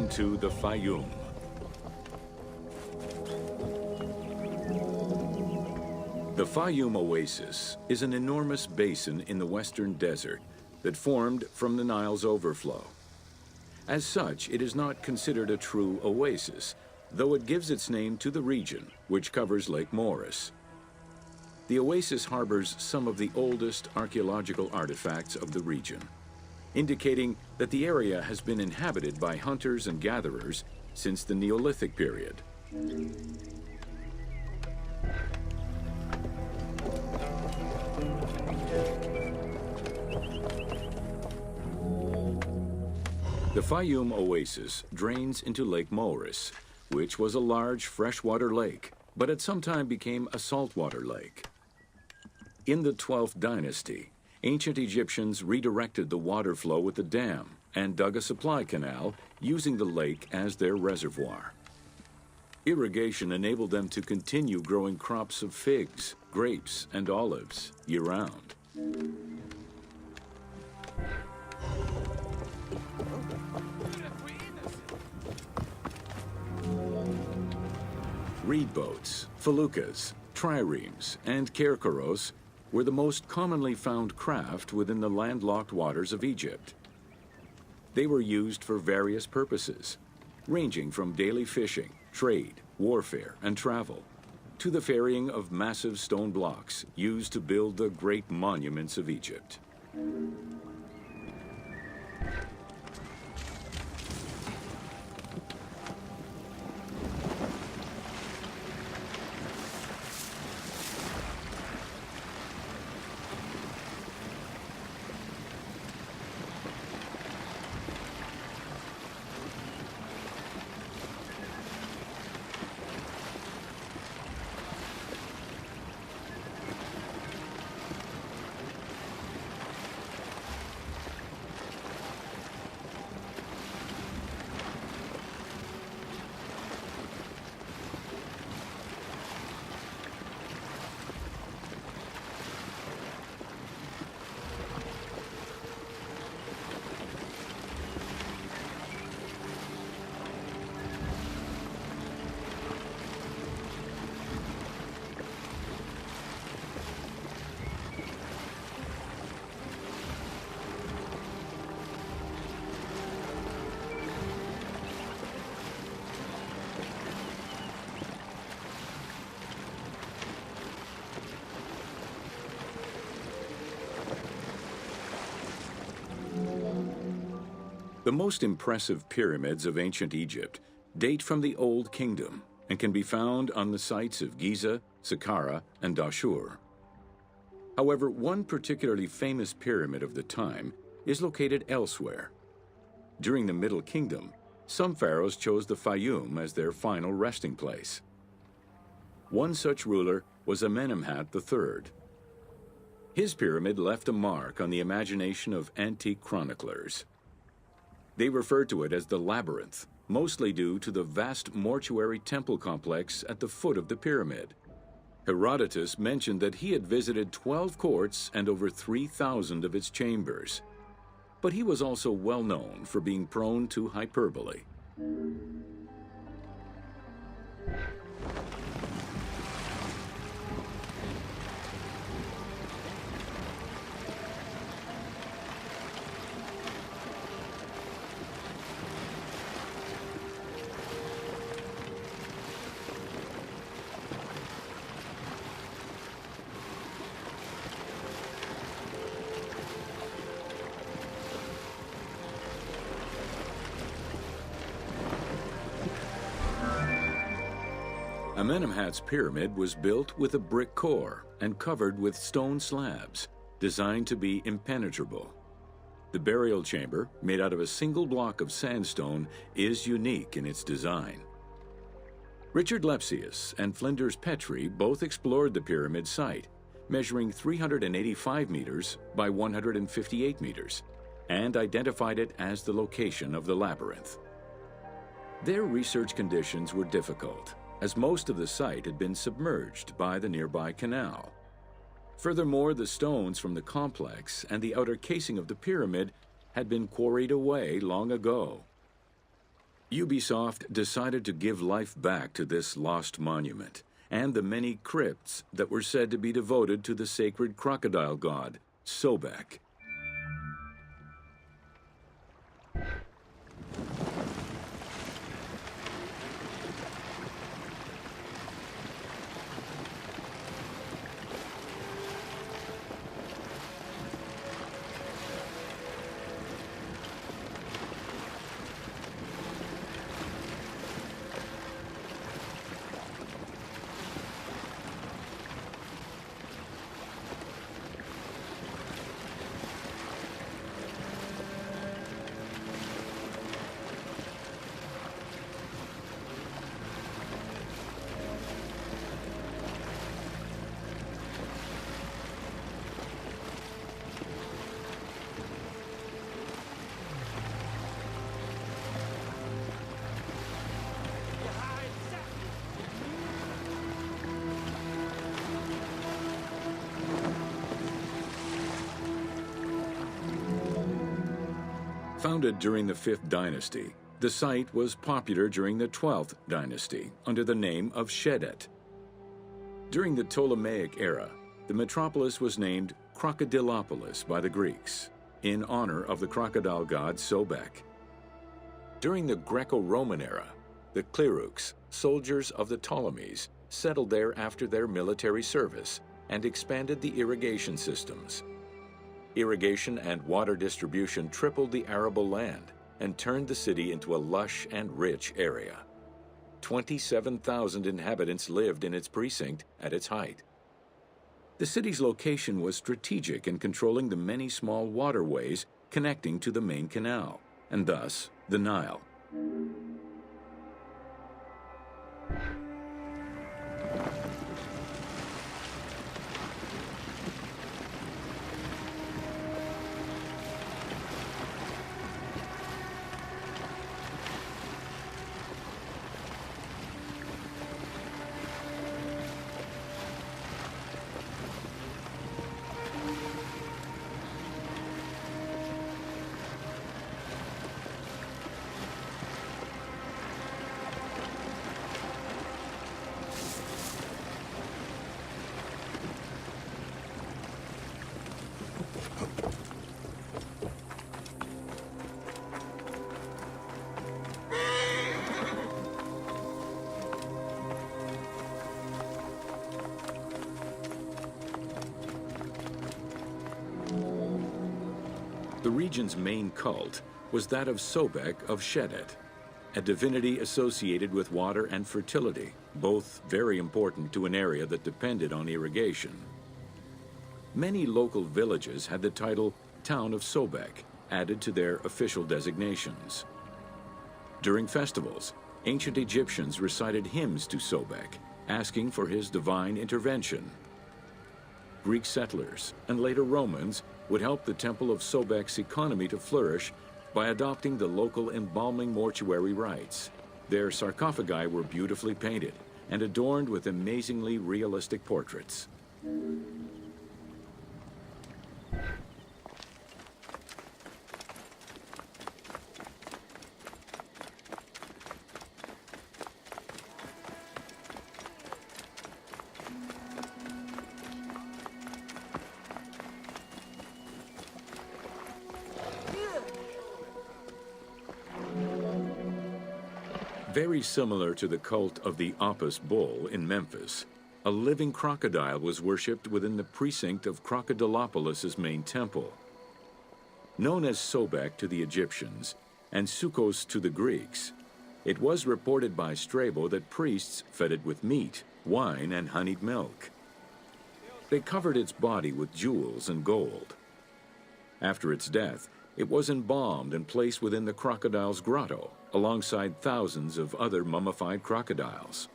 Welcome to the Faiyum. The Faiyum Oasis is an enormous basin in the western desert that formed from the Nile's overflow. As such, it is not considered a true oasis, though it gives its name to the region, which covers Lake Moeris. The oasis harbors some of the oldest archaeological artifacts of the region, indicating that the area has been inhabited by hunters and gatherers since the Neolithic period. The Faiyum Oasis drains into Lake Moeris, which was a large freshwater lake, but at some time became a saltwater lake. In the 12th dynasty, ancient Egyptians redirected the water flow with a dam and dug a supply canal using the lake as their reservoir. Irrigation enabled them to continue growing crops of figs, grapes, and olives year-round. Reed boats, feluccas, triremes, and kerkeros were the most commonly found craft within the landlocked waters of Egypt. They were used for various purposes, ranging from daily fishing, trade, warfare, and travel, to the ferrying of massive stone blocks used to build the great monuments of Egypt. The most impressive pyramids of ancient Egypt date from the Old Kingdom and can be found on the sites of Giza, Saqqara, and Dashur. However, one particularly famous pyramid of the time is located elsewhere. During the Middle Kingdom, some pharaohs chose the Faiyum as their final resting place. One such ruler was Amenemhat III. His pyramid left a mark on the imagination of antique chroniclers. They refer to it as the Labyrinth, mostly due to the vast mortuary temple complex at the foot of the pyramid. Herodotus mentioned that he had visited 12 courts and over 3,000 of its chambers. But he was also well known for being prone to hyperbole. Amenemhat's pyramid was built with a brick core and covered with stone slabs, designed to be impenetrable. The burial chamber, made out of a single block of sandstone, is unique in its design. Richard Lepsius and Flinders Petrie both explored the pyramid site, measuring 385 meters by 158 meters, and identified it as the location of the labyrinth. Their research conditions were difficult, as most of the site had been submerged by the nearby canal. Furthermore, the stones from the complex and the outer casing of the pyramid had been quarried away long ago. Ubisoft decided to give life back to this lost monument and the many crypts that were said to be devoted to the sacred crocodile god, Sobek. Founded during the 5th dynasty, the site was popular during the 12th dynasty under the name of Shedet. During the Ptolemaic era, the metropolis was named Crocodilopolis by the Greeks, in honor of the crocodile god Sobek. During the Greco-Roman era, the Cleruks, soldiers of the Ptolemies, settled there after their military service and expanded the irrigation systems. Irrigation and water distribution tripled the arable land and turned the city into a lush and rich area. 27,000 inhabitants lived in its precinct at its height. The city's location was strategic in controlling the many small waterways connecting to the main canal, and thus the Nile. The region's main cult was that of Sobek of Shedet, a divinity associated with water and fertility, both very important to an area that depended on irrigation. Many local villages had the title Town of Sobek added to their official designations. During festivals, ancient Egyptians recited hymns to Sobek, asking for his divine intervention. Greek settlers and later Romans would help the Temple of Sobek's economy to flourish by adopting the local embalming mortuary rites. Their sarcophagi were beautifully painted and adorned with amazingly realistic portraits. Very similar to the cult of the Apis bull in Memphis, a living crocodile was worshipped within the precinct of Crocodilopolis' main temple. Known as Sobek to the Egyptians and Sukkos to the Greeks, it was reported by Strabo that priests fed it with meat, wine, and honeyed milk. They covered its body with jewels and gold. After its death, it was embalmed and placed within the crocodile's grotto, alongside thousands of other mummified crocodiles.